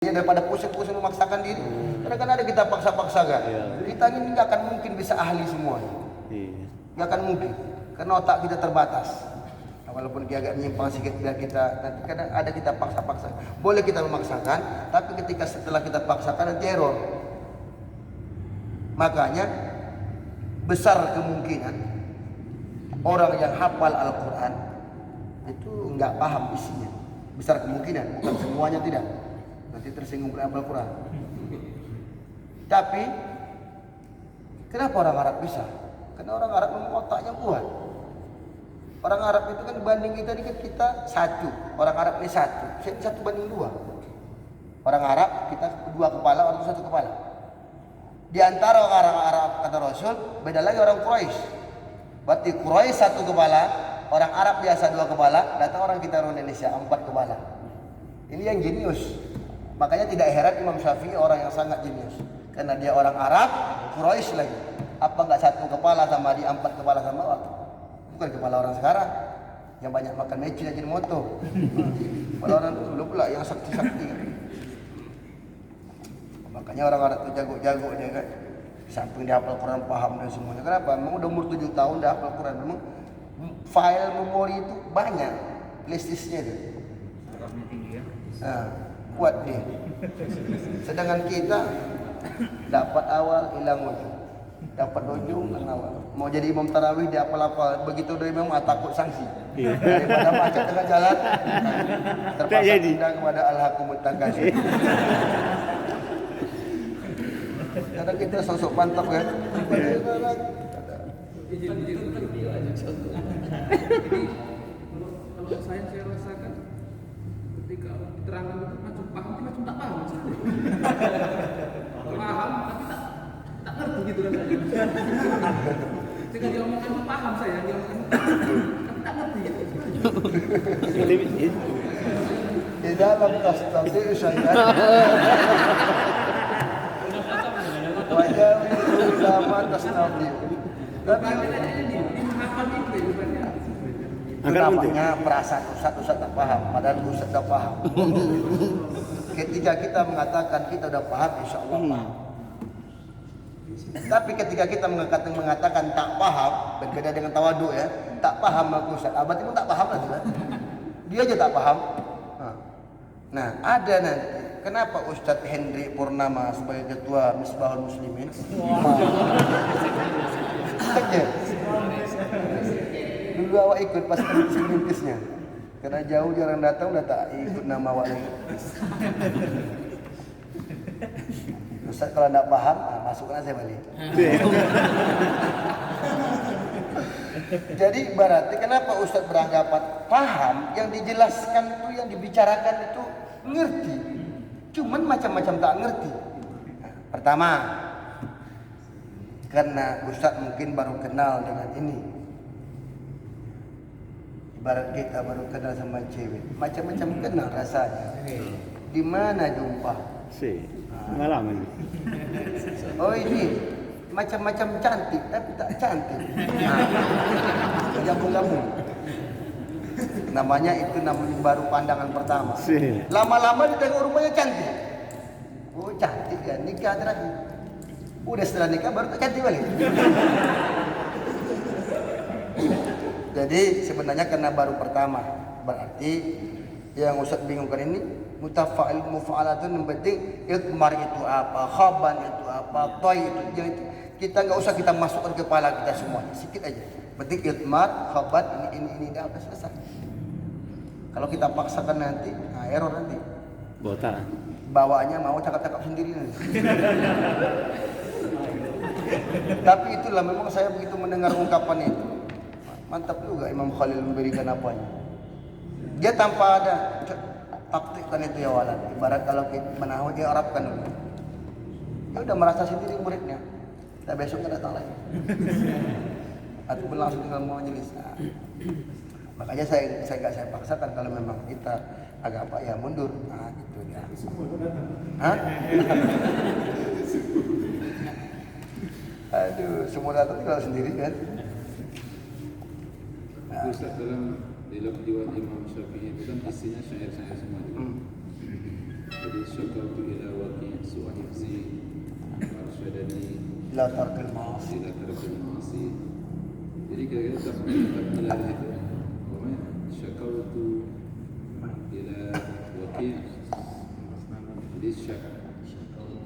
daripada pusing-pusing memaksakan diri. Kadang-kadang ada kita paksa-paksakan. Kita ini nggak akan mungkin bisa ahli semua. Nggak akan mungkin, karena otak kita terbatas. Nah, walaupun dia agak menyimpang sedikit biar kita nanti kadang ada kita paksa-paksa. Boleh kita memaksakan, tapi ketika setelah kita paksakan nanti error. Makanya besar kemungkinan orang yang hafal Al-Quran itu nggak paham isinya. Besar kemungkinan, bukan semuanya tidak. Nanti tersinggung oleh Al-Quran. Tapi kenapa orang Arab bisa? Karena orang Arab memang otaknya kuat. Orang Arab itu kan dibanding kita ini kan kita satu. Orang Arab ini satu. Saya ini 1:2. Orang Arab kita 2 kepala, orang 1 kepala. Di antara orang Arab kata Rasul, beda lagi orang Quraisy. Berarti Quraisy 1 kepala, orang Arab biasa 2 kepala, datang orang kita orang Indonesia 4 kepala. Ini yang jenius. Makanya tidak heran Imam Syafi'i orang yang sangat jenius. Karena dia orang Arab, Quraisy lagi. Apa enggak 1 kepala sama dia 4 kepala sama Allah? Bukan kepala orang sekarang yang banyak makan mecin aja di moto. Kepala orang dulu pula yang sakti-sakti. Makanya orang Arab itu jago-jago dia kan. Samping dia hafal Quran, paham dan semuanya. Kenapa? Memang udah umur 7 tahun dia hafal Quran. Memang file memori itu banyak. Plasticsnya itu. Nah, kuat dia. Sedangkan kita dapat awal hilang ujung, dapat ujung hilang awal. Mau jadi imam tarawih dia apa-apa, begitu udah imam takut sanksi. Daripada macet tengah jalan, terpaksa pindah kepada al-hakumut takasir. Kadang kita sosok mantap kan. Jadi kalau saya rasakan ketika diterangkan itu macam paham, macam tak paham. Paham tapi tak ngerti gitu kan. Jika dia ngomongkan paham saya, dia ngomongkan tapi tak ngerti. Di dalam tastati saya wajah ulama tastati. Tapi itu namanya perasaan Ustaz tak paham, padahal Ustaz tak paham. Ketika kita mengatakan kita udah paham, insya Allah paham. Tapi ketika kita mengatakan tak paham, berbeda dengan tawadu ya, tak paham aku Ustaz. Berarti pun tak paham lah juga. Dia aja tak paham. Nah, ada nanti. Kenapa Ustadz Hendri Purnama sebagai ketua Misbahul Muslimin? Saja. Dulu awak ikut pas perintis-perintisnya. Karena jauh jarang datang, udah tak ikut nama awak lagi. Ustadz kalau tidak paham, masukkan saya balik. Jadi berarti kenapa Ustadz beranggapan paham, yang dijelaskan itu, yang dibicarakan itu ngerti. Cuman macam-macam tak ngerti. Pertama, karena Ustadz mungkin baru kenal dengan ini. Ibarat kita baru kenal sama cewek, macam-macam kenal rasanya. Di mana jumpa? Pengalaman. Oh ini macam-macam cantik tapi tak cantik. Gabung-gabung. Namanya baru pandangan pertama. Lama-lama ditengok rumahnya cantik. Oh cantik kan, nikah terakhir. Udah setelah nikah baru tak cantik balik. Jadi sebenarnya karena baru pertama, berarti yang Ustaz bingungkan ini mutafa'il mufa'alatun yang penting idmar itu apa, khaban itu apa, toy itu. Kita nggak usah kita masukkan ke kepala kita semuanya, sedikit aja. Penting idmar, khaban ini dah udah selesai. Kalau kita paksakan nanti, error nanti. Botak. Bawaannya mau cakap-cakap sendiri nanti. Tapi itulah memang saya begitu mendengar ungkapan itu. Mantap juga Imam Khalil memberikan apanya. Dia tanpa ada taktikkan itu ya walan. Ibarat kalau kita menahu dia Arabkan dulu. Dia udah merasa sendiri muridnya. Kita besok nggak datang lagi. Atau berlangsung dengan majelis. Makanya saya paksakan kalau memang kita agak apa ya mundur. Gitu ya. Aduh, semua datang tinggal sendiri kan. Ustaz dalam diwat Imam Syafi'i itu kan isinya syair-syair semua juga. Jadi syakautu ila waqi' su'a hifzi arsyadani La tarkil ma'asi. ila tarkil ma'asi. Jadi kira-kira tak di situ. Pokoknya syakautu ila waqi'. Jadi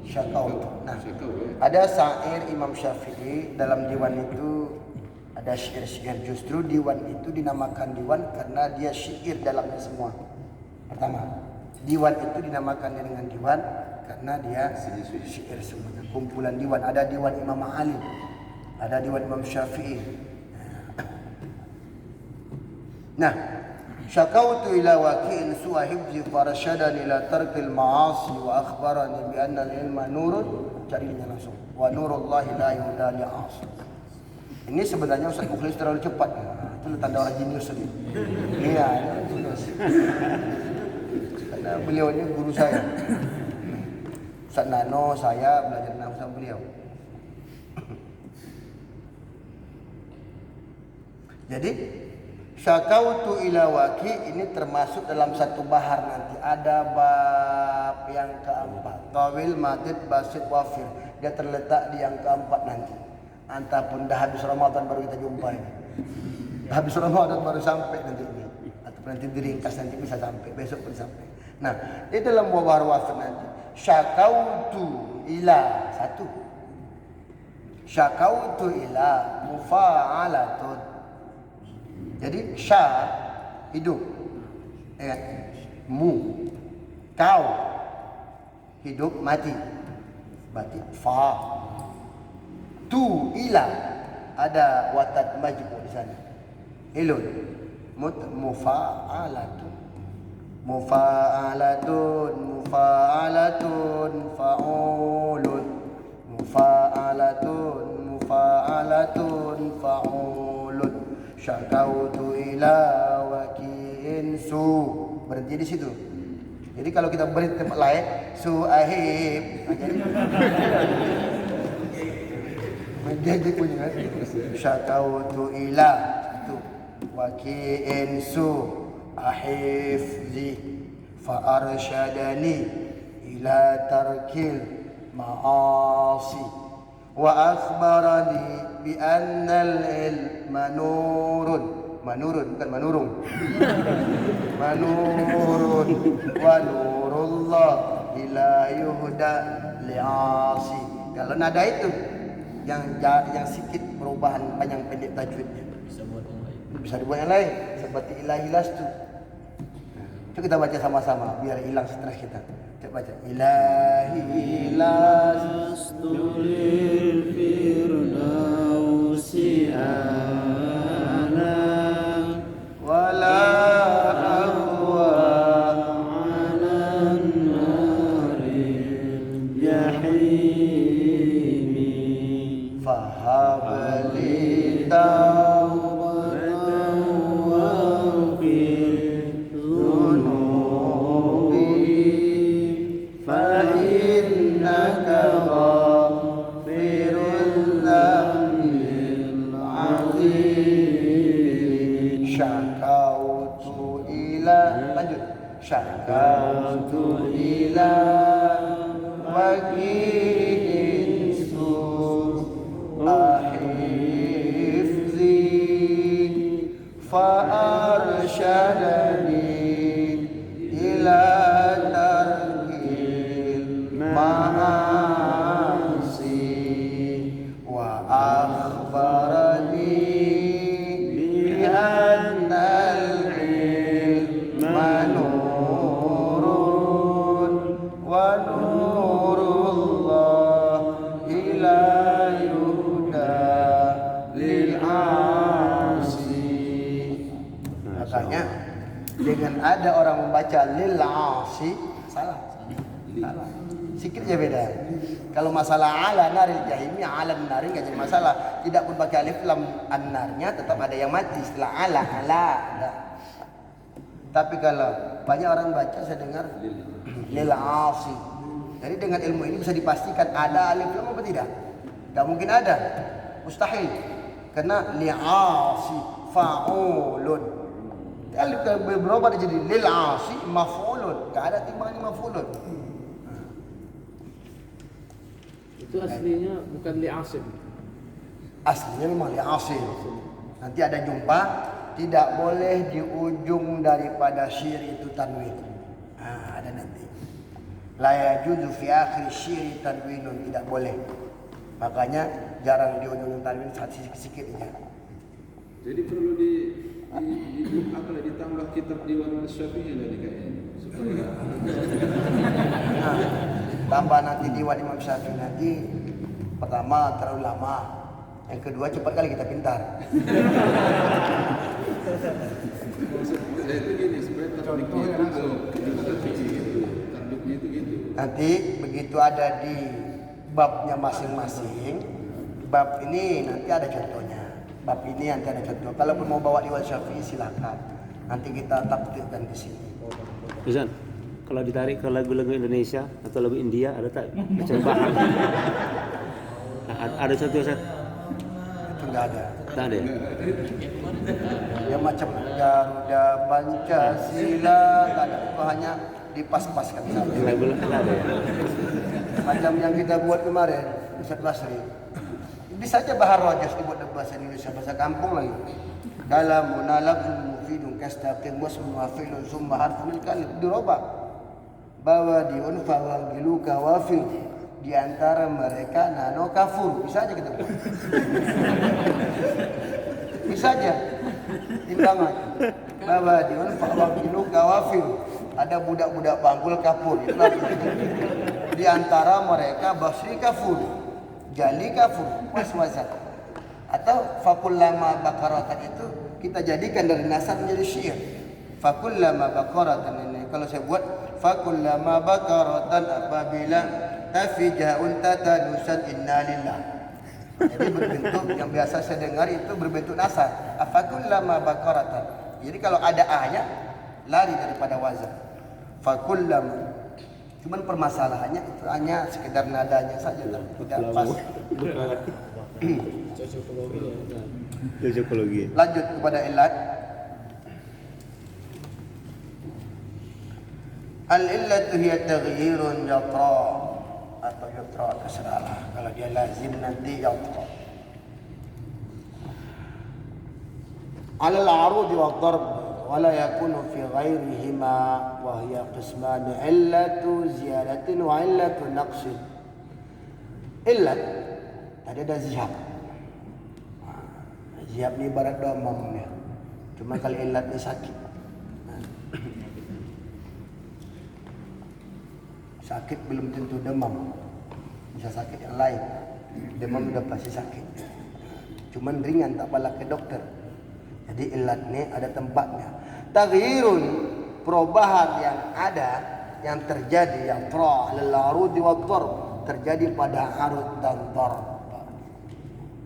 Syakaut. Nah, syakau ya. ada syair Imam Syafi'i dalam diwan itu ada syair-syair. Justru diwan itu dinamakan diwan karena dia syair dalamnya semua. Pertama, diwan itu dinamakan dengan diwan karena dia syair semuanya. Kumpulan diwan. Ada diwan Imam Ali, ada diwan Imam Syafi'i. Nah, syakautu ila waqi'in su'a hifzi farashadani ila tarkil ma'asi wa akhbarani bi anna al-ilma nurun. Carinya langsung. Wa nurullahi la yuhda li'asi. Ini sebenarnya Ustaz Mukhlis terlalu cepat. Itu tanda orang jenius tadi. Iya, orang jenius. Karena beliau ini guru saya. Ustaz Nano, saya belajar nahwu sama beliau. Jadi syakautu ila waqi' ini termasuk dalam satu bahar nanti. Ada bab yang keempat. Tawil, madid, basit, wafir. Dia terletak di yang keempat nanti. Antapun dah habis Ramadan baru kita jumpa ini. Habis Ramadan baru sampai nanti ini. Atau nanti diringkas nanti bisa sampai. Besok pun sampai. Nah, di dalam bahar wafir nanti. Syakautu ila. Satu. Syakautu ila mufa'alatun. Jadi sya hidup, mu kau hidup mati, berarti fa. Tu ila ada watat majmu di sana. Ilun mufa'alatun mufa'alatun mufa'alatun fa'ulun mufa'alatun mufa'alatun fa'ulun. Syakautu ila waqi'in su. Berhenti di situ. Jadi kalau kita berhenti tempat lain, su'ahib. Menjadi punya kan. Syakautu ila itu waqi'in su ahifzi fa arsyadani ila tarkil ma'asi. Wa akhbarani bi annal ilma nurun. Manurun bukan manurung. Manurun wa nurullah ila yuhda li'asi. Kalau nada itu yang sedikit perubahan panjang pendek tajwidnya. Bisa dibuat yang lain seperti ilahi lastu. Coba kita baca sama-sama biar hilang stres kita. Coba baca ilahi lastu lil firdausi ana wala aqwa ala naril jahimi fahabli taubatan wa qil dhunubi fa innaka ghafirul dzambil azim. Syakautu ila lanjut. Syakautu ila waqi'in su ahifzi fa arsyadani ila tarkil ma'asi wa akhbarani bi annal ilma nurun wa nurullah ila yuhda lil asi. Makanya dengan ada orang membaca lil asi salah. Salah. Sikitnya beda. Kalau masalah ala naril jahimi, ala nari enggak jadi masalah. Tidak pun pakai alif lam an-narnya tetap ada yang mati setelah ala ada. Tapi kalau banyak orang baca saya dengar lil asi. Jadi dengan ilmu ini bisa dipastikan ada alif lam apa tidak? Tidak mungkin ada. Mustahil. Karena li'asi fa'ulun. Alif lam berubah jadi lil asi maf'ulun. Enggak ada timbangan maf'ulun. Itu aslinya bukan li asim. Aslinya memang li asil. Nanti ada jumpa, tidak boleh di ujung daripada syir itu tanwin. Ada nanti. La yajuzu fi akhir syir tanwinun, tidak boleh. Makanya jarang di ujung tanwin sedikit aja. Jadi perlu ditambah kitab Diwan Syafi'i dari kayaknya supaya Tambah nanti Diwan Imam Syafi'i nanti, pertama terlalu lama, yang kedua cepat kali kita pintar. maksud saya itu gini supaya takbiknya itu gitu. Nanti begitu ada di babnya masing-masing, bab ini nanti ada contohnya. Bab ini nanti ada contoh. Kalau mau bawa Diwan Syafi'i silakan. Nanti kita taktikkan di sini. Ustaz, kalau ditarik ke lagu-lagu Indonesia atau lagu India ada tak percobaan? Ada satu Ustaz? Itu enggak ada. Tak ada. Ya macam Garuda Pancasila, tak ada. Itu hanya dipas-paskan saja. Lagu-lagu tak ada ya. Macam yang kita buat kemarin, Ustaz Basri. Bisa aja Bahar Rajas dibuat dalam bahasa Indonesia, bahasa kampung lagi. Kalamun lafzun mufidun kastaqim wasmun wa fi'lun summa harfun kalim dirubah. Bawa diunfa wa giluka wafil. Di antara mereka nano kafur. Bisa aja kita buat. Bisa aja. Timbangan. Bawa diunfa wa giluka wafil. Ada budak-budak bangkul kafur. Itulah di antara mereka Basri kafur. Jali kafur, was-wasan. Atau fakullama bakaratan itu kita jadikan dari nasab menjadi syair. Fakullama bakaratan ini kalau saya buat fakullama bakaratan apabila tafijaun tatanusan innalillah. Jadi berbentuk yang biasa saya dengar itu berbentuk nasab. Fakullama bakaratan. Jadi kalau ada ahnya lari daripada wazan. Fakullama. Cuman permasalahannya itu hanya sekedar nadanya saja lah, tidak pas. Cocokologi. Lanjut kepada ilat. Al-illatu hiya taghyirun yatra atau yatra terserahlah. Kalau dia lazim nanti yatra. Ala al-arud wa darb ولا يكون في غيرهما وهي قسمان علة زيادة وعلة نقص. Illat tadi ada zihab. Zihab ni ibarat demam ya. Cuma kalau illat ni sakit. Sakit belum tentu demam. Bisa sakit yang lain. Demam sudah pasti sakit. Cuman ringan tak balik ke dokter. Jadi illat ni ada tempatnya. Taghyirun, perubahan yang ada, yang terjadi, yang al-arud wa darb, terjadi pada arud dan darb.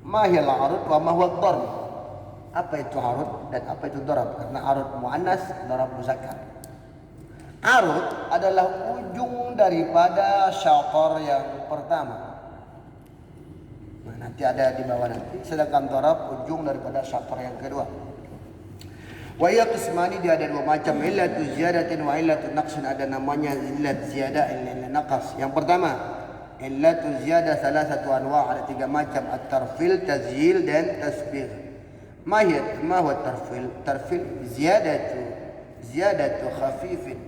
Ma hiya al-arud wa ma huwa ad-darb? Apa itu arud dan apa itu darb? Karena arud muannas, darb muzakkar. Arud adalah ujung daripada syatar yang pertama. Nah, nanti ada di bawah nanti. Sedangkan darb ujung daripada syatar yang kedua. Wa ya qismani, dia ada dua macam, illatu ziyadatin wa illatu naqsin. Ada namanya illat ziyadah, illat naqas. Yang pertama, illatu ziyadah salah satu anwa', ada tiga macam, at-tarfil, tazyil dan tasbigh. Ma huwa tarfil? Tarfil ziyadatu khafifin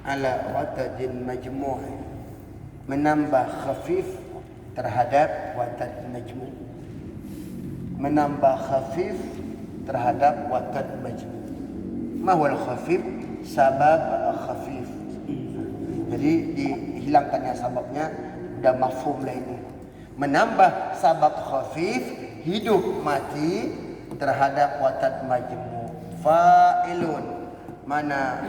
ala watadin majmu'. Menambah khafif terhadap watad majmu'. Menambah khafif terhadap watad majmu'. Ma huwa al-khafif? Sabab khafif. Jadi dihilangkannya sababnya, udah mafhum lah ini. Menambah sabab khafif, hidup mati terhadap watad majmu'. Fa'ilun. Mana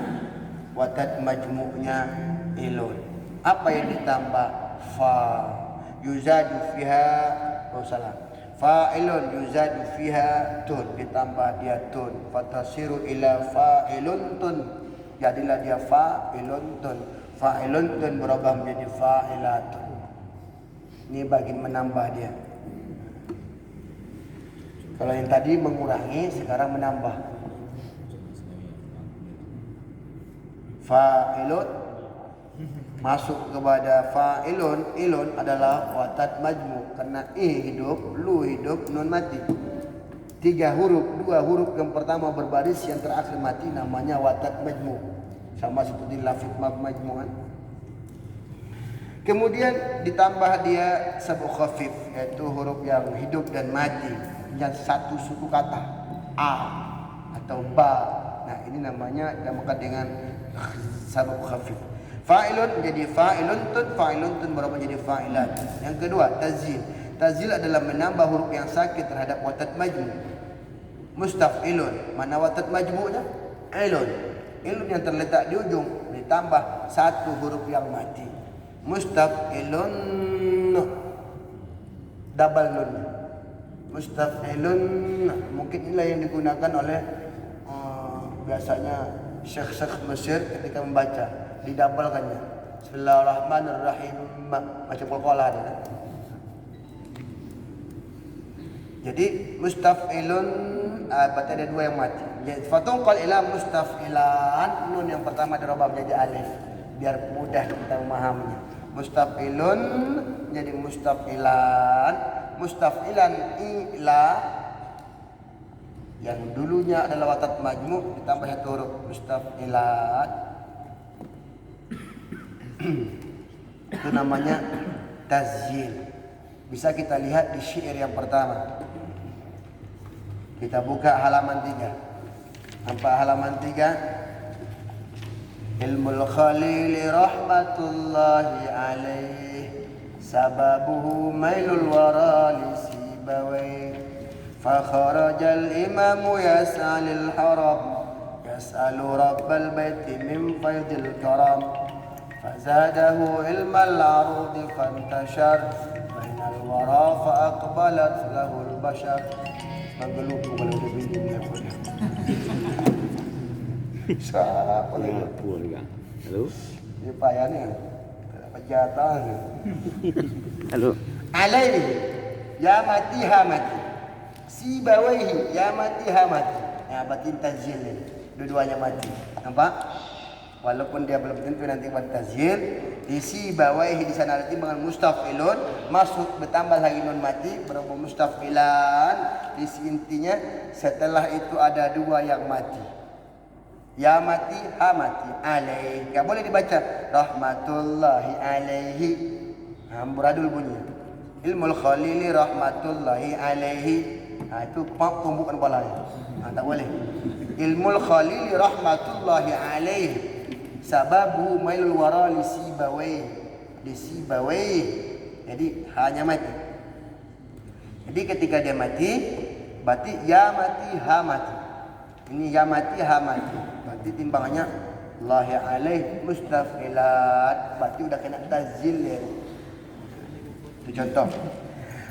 watad majmu'nya? Ilun. Apa yang ditambah? Fa. Yuzadu fiha. Oh salah. Fa'ilun yuzadu fiha tun, ditambah dia tun, fatasiru ila fa'ilun tun, jadilah dia fa'ilun tun. Fa'ilun tun berubah menjadi fa'ilatun. Ini bagi menambah dia. Kalau yang tadi mengurangi, sekarang menambah. Fa'ilun masuk kepada fa'ilun, ilun adalah watat majmu karena hidup, lu hidup, nun mati. 3 huruf, 2 huruf yang pertama berbaris, yang terakhir mati, namanya watat majmu. Sama seperti lafidh majmu'an. Kemudian ditambah dia sabuk khafif, yaitu huruf yang hidup dan mati, yang satu suku kata, a atau ba. Nah, ini namanya dinamakan dengan sabuk khafif. Fa'ilun menjadi fa'ilun tun berubah menjadi fa'ilat. Yang kedua, tazil. Tazil adalah menambah huruf yang sakit terhadap watat majmu. Mustaf'ilun, mana watat majmu'nya? Ilun. Ilun yang terletak di ujung ditambah 1 huruf yang mati. Mustaf'ilun, double nun. Mustaf'ilun, mungkin inilah yang digunakan oleh biasanya syekh-syekh Mesir ketika membaca, didabelkannya. Bismillahirrahmanirrahim, macam qalqalah dia. Jadi mustaf'ilun berarti ada 2 yang mati. Fatunqal ila mustaf'ilan, nun yang pertama dirubah menjadi alif biar mudah kita memahaminya. Mustaf'ilun menjadi mustaf'ilan, mustaf'ilan ila yang dulunya adalah watat majmu' ditambah 1 huruf, mustaf'ilat. Itu namanya tazyil. Bisa kita lihat di syair yang pertama. Kita buka halaman 3. Nampak halaman 3? Ilmul Khalil rahmatullahi alaih, sababuhu mailul wara li Sibawayh. Fakharajal imamu yas'alil haram, yas'alu rabbal baiti min faydil karam. Fazadahu ilmal arudi fantashar, bainal wara faaqbalat lahul bashar. Menggelupu kalau dia bingung ya pun. Siapa lagi? Apa juga? Halo. Dia payah ni. Pejatan. Halo. Alaihi ya mati ha mati. Sibawaihi ya mati ha mati. Ya batin tazil ni. Dua-duanya mati. Nampak? Walaupun dia belum tentu nanti buat tazil, di Sibawaihi di sana nanti dengan mustaf'ilun masuk bertambah lagi nun mati berapa mustaf'ilan. Di intinya setelah itu ada 2 yang mati. Ya mati, ha mati, alaih. Tak boleh dibaca rahmatullahi alaihi. Amburadul bunyi. Ilmul Khalili rahmatullahi alaihi. Itu pembukaan kepala. Tak boleh. Ilmul Khalili rahmatullahi alaihi, sababu mailul wara li Sibawayh. Di Sibawayh. Jadi hanya mati. Jadi ketika dia mati, berarti ya mati, ha mati. Ini ya mati, ha mati. Berarti timbangannya Allahi alaih mustaf'ilat. Berarti udah kena tazil ya. Itu contoh.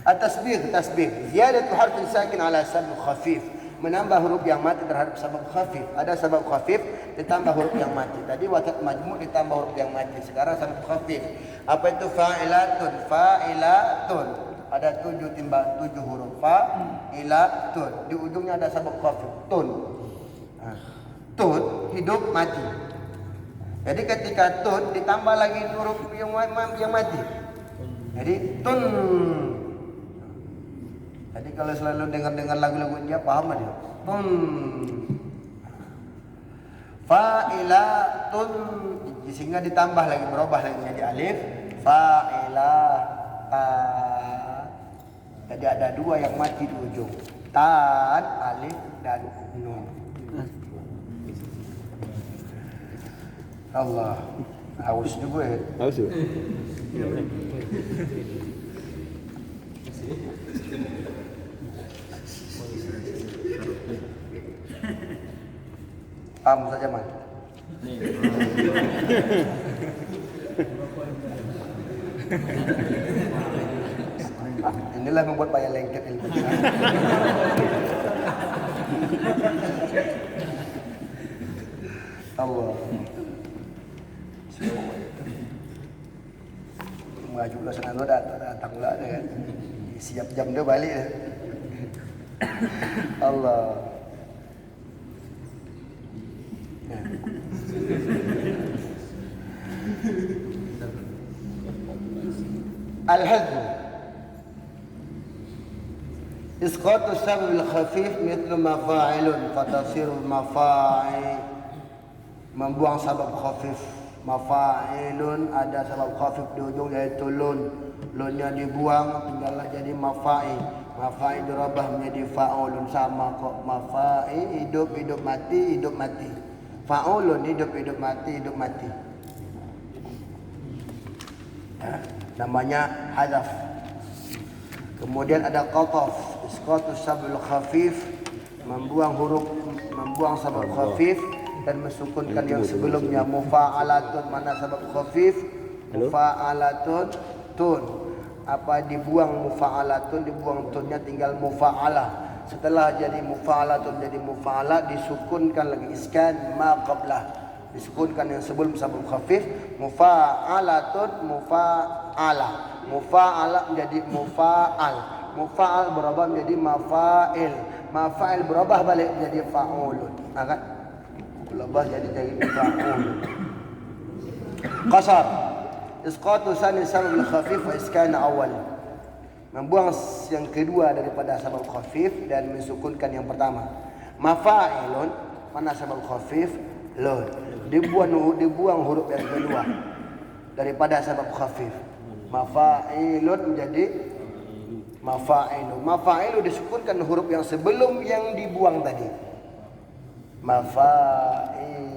At-tasbih, tasbih. Ziyadatu harfin sakin ala sabab khafif. Menambah huruf yang mati terhadap sabab khafif. Ada sabab khafif ditambah huruf yang mati. Tadi watat majmu' ditambah huruf yang mati. Sekarang sabab khafif. Apa itu fa'ilatun? Fa'ilatun. Ada 7 timbang 7 huruf. Fa'ilatun. Di ujungnya ada sabab khafif. Tun. Tun hidup mati. Jadi ketika tun ditambah lagi huruf yang mati. Jadi tun. Jadi kalau selalu dengar lagu-lagu India paham dia. Tun. Fa'ilatun, sehingga ditambah lagi berubah lagi menjadi alif. Fa'ilata. Jadi ada 2 yang mati di ujung. Tan, alif dan nun. Allah, haus juga ya. Haus juga. Paham saja man. Inilah membuat payah lengket ilmu. Allah. Maju lah sana lo datang lah kan. Siap jam dia balik dah. Allah. Al-hadfu isqatu sabab al-khafif mithlu mafa'ilun fatasiru mafa'i, membuang sabab khafif. Mafa'ilun ada sabab khafif di ujung yaitu lun. Lunnya dibuang tinggallah jadi mafa'i. Mafa'i dirubah menjadi fa'ulun, sama kok. Mafa'i hidup hidup mati hidup mati. Fa'ulun hidup hidup mati hidup mati. Namanya hadaf. Kemudian ada qataf, isqatus sabul khafif, membuang sabab khafif dan mensukunkan yang sebelumnya. Mufa'alatun, mana sabab khafif? Mufa'alatun tun. Apa dibuang mufa'alatun, dibuang tunnya, tinggal mufa'alah. Setelah jadi mufa'alatun jadi mufa'alah, disukunkan lagi iskan ma qablah, disukunkan yang sebelum sabab khafif. Mufa'alatun mufa'alah, mufa'alah menjadi mufa'al, mufa'al berubah menjadi mafa'il, mafa'il berubah balik menjadi fa'ulun. Kan berubah jadi fa'ulun. Qasar isqatu sani sabab khafif wa iskan awal, membuang yang kedua daripada sabab khafif dan mensukunkan yang pertama. Mafa'ilun, mana sabab khafif? Lun. Dibuang huruf yang kedua daripada sabab khafif. Mafa'ilun menjadi mafa'ilu. Mafa'ilu disukunkan huruf yang sebelum yang dibuang tadi. Mafa'il.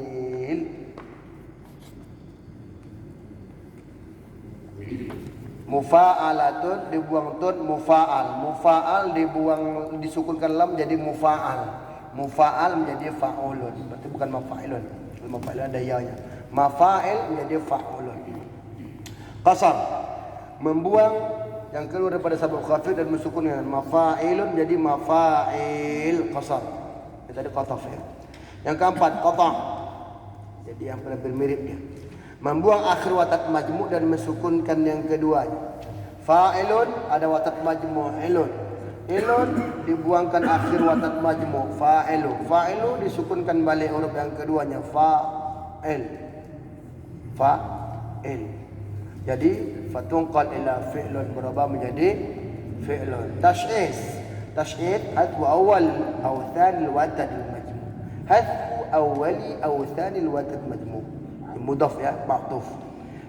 Mufa'alatun dibuang tun, mufa'al. Mufa'al dibuang, disukunkan lam jadi mufa'al. Mufa'al menjadi fa'ulun. Berarti bukan mafa'ilun. Mafa'ilun ada ya-nya. Mafa'il menjadi fa'ulun. Qasar, membuang yang keluar daripada sabab khafif dan mensukunkan mafa'ilun jadi mafa'il. Qasar. Itu tadi qataf ya. Yang keempat qata'. Jadi yang paling mirip dia. Membuang akhir watat majmu' dan mensukunkan yang keduanya. Fa'ilun ada watat majmu', ilun. Ilun dibuangkan akhir watat majmu', fa'ilu. Fa'ilu disukunkan balik huruf yang keduanya, fa'il. Fa'il. Jadi fatunqal ila fi'lun, berubah menjadi fi'lun. Tash'is. Tash'id hadfu awal aw thani al-watad al-majmu'. Hadfu awali aw thani al-watad majmu'. Mudhaf ya, ma'tuf.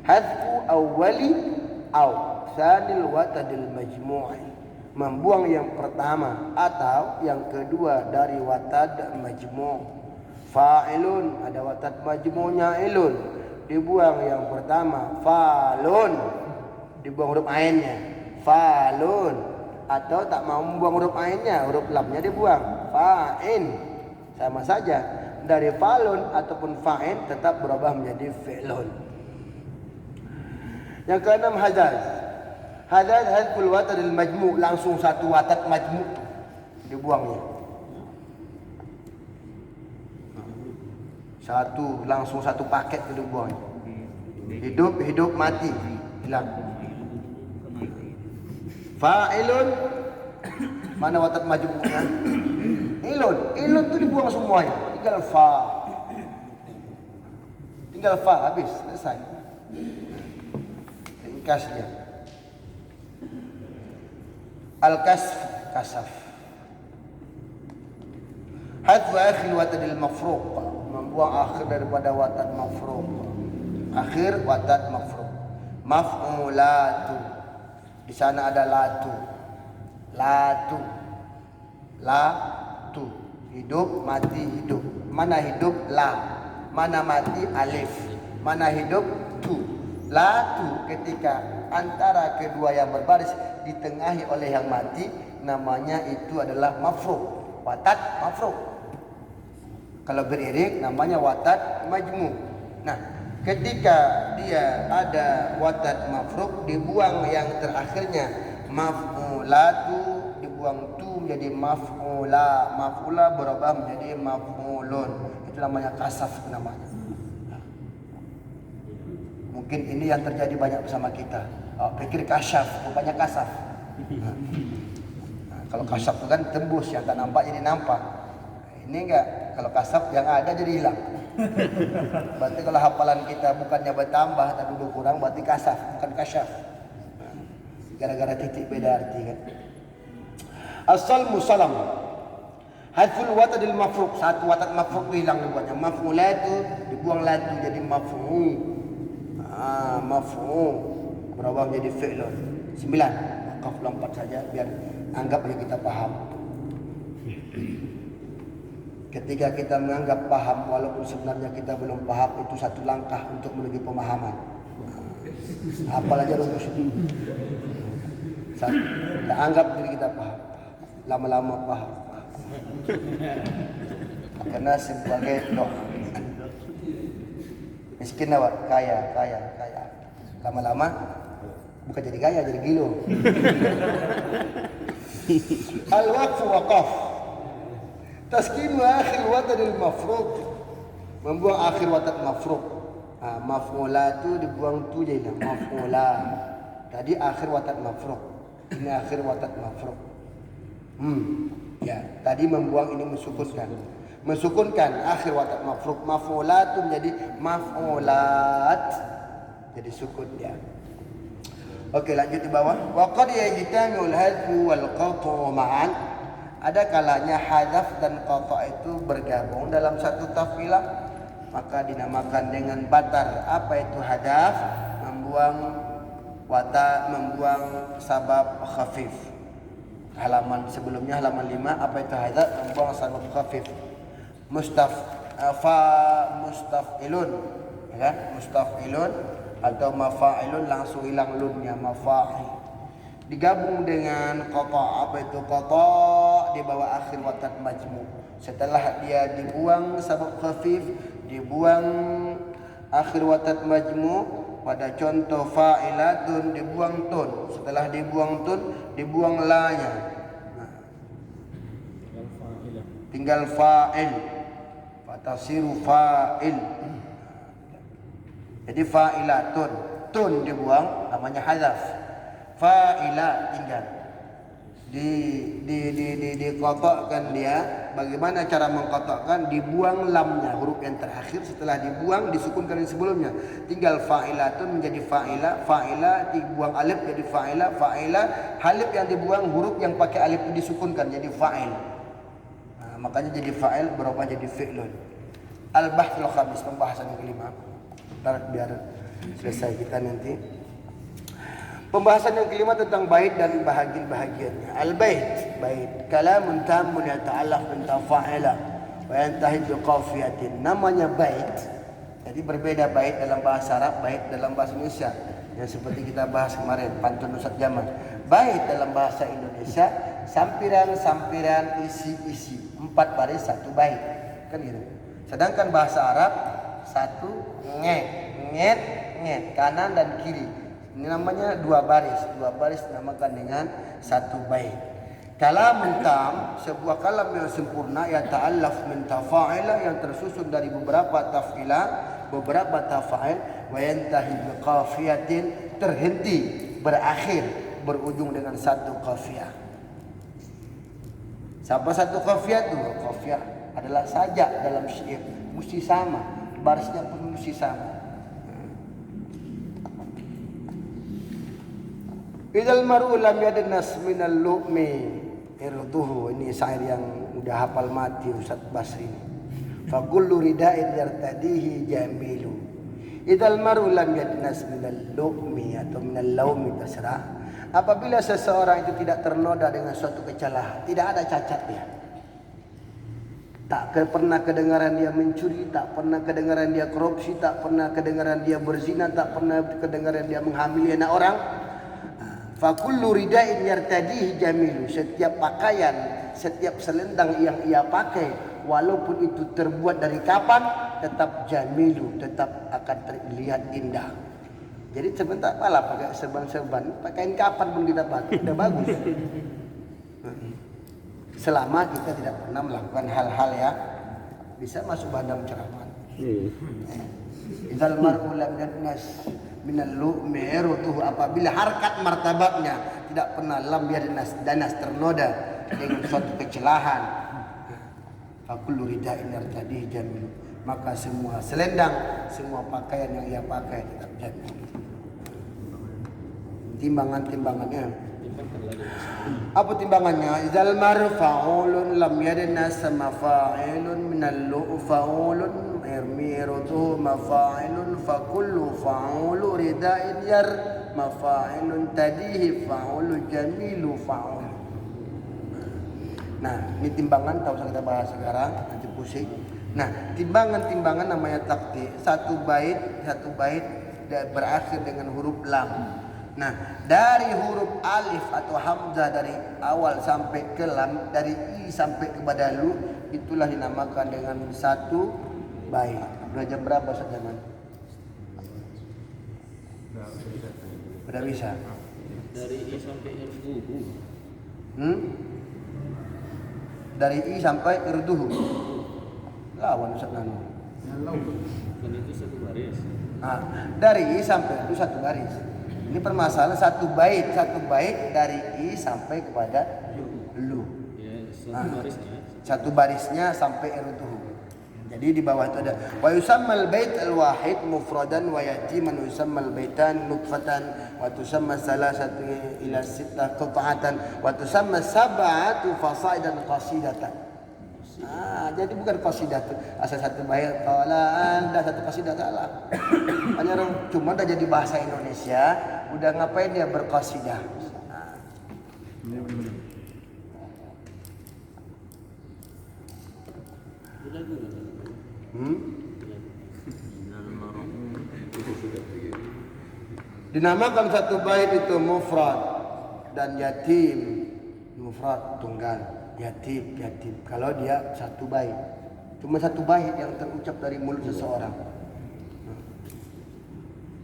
Hadfu awwali aw tsanil watadil majmu'i, membuang yang pertama atau yang kedua dari watad majmu'. Fa'ilun ada watad majmu'nya ilun, dibuang yang pertama. Fa'lun dibuang huruf ainnya, fa'lun. Atau tak mau membuang huruf ainnya, huruf lamnya dibuang, fa'in. Sama saja, dari fa'lun ataupun fa'in tetap berubah menjadi fi'lun. Yang keenam hadaz. Hadaz hadful watad al-majmu', langsung satu watad majmu' dibuangnya. Langsung satu paket dibuang. Hidup hidup mati hilang. Fa'ilun, mana watad majmu'nya? Ilun. Ilun tu dibuang semuanya. Tinggal fa habis, selesai. Ringkas dia. Al-kasf, kasaf. Hadfu akhir watadil mafruq, membuang akhir daripada watad mafruq. Akhir watad mafruq. Maf'ulatu, di sana ada latu. Latu. Latu. Hidup mati hidup. Mana hidup? La. Mana mati? Alif. Mana hidup? Tu. La tu, ketika antara kedua yang berbaris ditengahi oleh yang mati, namanya itu adalah mafruq. Watad mafruq. Kalau beriring namanya watad majmu'. Nah, ketika dia ada watad mafruq, dibuang yang terakhirnya maf'ulatu, dibuang tu menjadi maf'ula. Maf'ula berubah menjadi maf'ulun. Itu namanya kasaf namanya. Mungkin ini yang terjadi banyak bersama kita. Pikir kasyaf, rupanya kasaf. Kalau kasaf itu kan tembus, yang tak nampak jadi nampak. Ini enggak, kalau kasaf yang ada jadi hilang. Berarti kalau hafalan kita bukannya bertambah tapi berkurang, berarti kasaf, bukan kasyaf. gara-gara titik beda arti kan. As-salmu salam. Hadful watadil mafruq, satu watad mafruq itu hilang dibuatnya. Maf'ulatu dibuang latu jadi maf'u. Maf'u berubah menjadi fi'lun. 9. Wakaf lompat saja biar anggap aja kita paham. Ketika kita menganggap paham walaupun sebenarnya kita belum paham, itu satu langkah untuk menuju pemahaman. Hafal aja rumus itu. Kita anggap diri kita paham. Lama-lama paham. Karena sebagai doa. Miskin awak, kaya. Lama-lama bukan jadi kaya, jadi gilo. Al-waqfu waqaf. Taskinu akhir watadil mafruq. Membuang akhir watad mafruq. Maf'ulatu dibuang tu je lah. Maf'ula. Tadi akhir watad mafruq. Ini akhir watad mafruq. Ya, tadi membuang ini mensukunkan. Mensukunkan akhir watad mafruq. Maf'ulatu menjadi maf'ulat. Jadi sukun dia. Okey, lanjut di bawah. Wa qad yajtami'ul hadfu wal qat'u ma'an. Ada kalanya hadaf dan qata' itu bergabung dalam satu taf'ilah, maka dinamakan dengan batar. Apa itu hadaf? Membuang sabab khafif. Halaman sebelumnya halaman 5, apa itu hadaf? Membuang sabab khafif. Mustaf'ilun, ya kan? Mustaf'ilun atau mafa'ilun langsung hilang lunnya, mafa'il. Digabung dengan qata'. Apa itu qata'? Di bawah akhir watad majmu'. Setelah dia dibuang sabab khafif, dibuang akhir watad majmu', pada contoh fa'ilatun dibuang tun. Setelah dibuang tun, dibuang la-nya. Tinggal fa'il. Fatasiru fa'il. Jadi fa'ilatun, tun dibuang, namanya hadaf. Fa'ila tinggal dikotakkan dia. Bagaimana cara mengkotakkan? Dibuang lamnya, huruf yang terakhir. Setelah dibuang disukunkan yang sebelumnya. Tinggal fa'ilatun menjadi fa'ila. Fa'ila dibuang alif jadi fa'ila. Fa'ila alif yang dibuang, huruf yang pakai alif itu disukunkan jadi fa'il. Makanya jadi fa'il berubah jadi fi'lun. Al-bahthul khamis, pembahasan yang kelima. Biar selesai kita nanti. Pembahasan yang kelima tentang bait dan bahagian-bahagiannya. Al-bait, bait kalamun tamun yata'allaq min tafa'ila wa yantahi biqafiyatin. Namanya bait. Jadi berbeda bait dalam bahasa Arab, bait dalam bahasa Indonesia. Yang seperti kita bahas kemarin, pantun Ustaz Jamal. Bait dalam bahasa Indonesia sampiran-sampiran isi-isi, 4 baris 1 bait. Kan gitu. Sedangkan bahasa Arab 1 nget, kanan dan kiri. Ini namanya 2 baris. 2 baris dinamakan dengan 1 bait. Kalam tam, sebuah kalam yang sempurna, ya ta'allaf min tafa'ila, yang tersusun dari beberapa taf'ilah, beberapa tafa'il, wa yantahi biqafiyatin, terhenti, berakhir, berujung dengan 1 qafiyah. Siapa 1 qafiyah itu? Qafiyah adalah sajak dalam syair, mesti sama, barisnya pun mesti sama. Idzal mar'u lam yadnas minal lu'mi irduhu. Ini syair yang udah hafal mati Ustaz Basri. Fa kullu rida'in yartadihi jamilu. Idzal mar'u lam yadnas minal lu'mi atau minal laumi tasra. Apabila seseorang itu tidak ternoda dengan suatu kecelahan, tidak ada cacatnya. Tak pernah kedengaran dia mencuri, tak pernah kedengaran dia korupsi, tak pernah kedengaran dia berzina, tak pernah kedengaran dia menghamili anak orang. Fa kullu rida'in yartadihi jamilu. Setiap pakaian, setiap selendang yang ia pakai, walaupun itu terbuat dari kapan, tetap jamilu, tetap akan terlihat indah. Jadi sebentar malah pakai serban-serban, pakaian kapan pun kita pakai, udah bagus. Selama kita tidak pernah melakukan hal-hal yang bisa masuk badan ceramah. Idzal mar'u lam yadnas minal lu'mi irduhu. Apabila harkat martabatnya tidak pernah lam danas ternoda dengan suatu kecelahan, fa kullu rida'in yartadihi jamilu, maka semua selendang, semua pakaian yang ia pakai tetap jamil. timbangannya. Timbangkan lagi. Apa timbangannya? Izal marfa'ulun lam yadna sama fa'ilun minal lu fa'ulun irmirutu mafa'ilun fa kullu fa'ulu rida'in yar mafa'ilun tadihi fa'ulu jamilu fa'ul. Nah, ini timbangan tak usah kita bahas sekarang, nanti pusing. Nah, timbangan namanya takti. Satu bait berakhir dengan huruf lam. Nah, dari huruf alif atau hamzah dari awal sampai ke lam, dari i sampai kepada lu, itulah dinamakan dengan satu bait. Udah jam berapa Sajaman? Udah bisa. Dari I sampai irduhu. Dari i sampai irduhu. Lawan Ustaz Nanu. Kan itu satu baris. Nah, dari i sampai itu satu baris. Ini permasalahan satu bait dari i sampai kepada lu. Ya, satu barisnya. Satu barisnya sampai irduhu. Jadi di bawah itu ada wa yusammal bait al-wahid mufradan wa yatiman yusammal baitan nutfatan wa tusamma salasatu ila sittah qita'atan wa tusamma sab'atu fasaidan qasidatan. Jadi bukan qasidah tuh asal satu bait qala anda satu qasidah salah. Hanya orang cuma udah jadi bahasa Indonesia, udah ngapain dia berqasidah. Dinamakan satu bait itu mufrad dan yatim. Mufrad tunggal, yatim. Kalau dia satu bait, cuma satu bait yang terucap dari mulut seseorang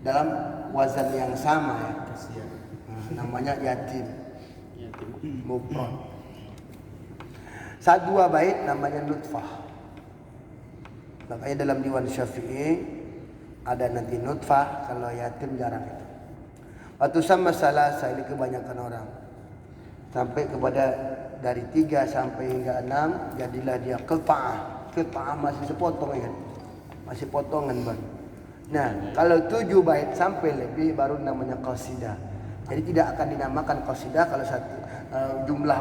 dalam wazan yang sama ya. Namanya yatim. Mufrad. Dua bait namanya nutfah. Makanya dalam diwan Syafi'i ada nanti nutfah, kalau yatim jarang itu. Waktu sama salasa ini kebanyakan orang sampai kepada dari 3 sampai hingga 6 jadilah dia qita'ah masih sepotong ya kan? Masih potongan bang. Nah kalau 7 bait sampai lebih baru namanya qasidah. Jadi tidak akan dinamakan qasidah kalau satu jumlah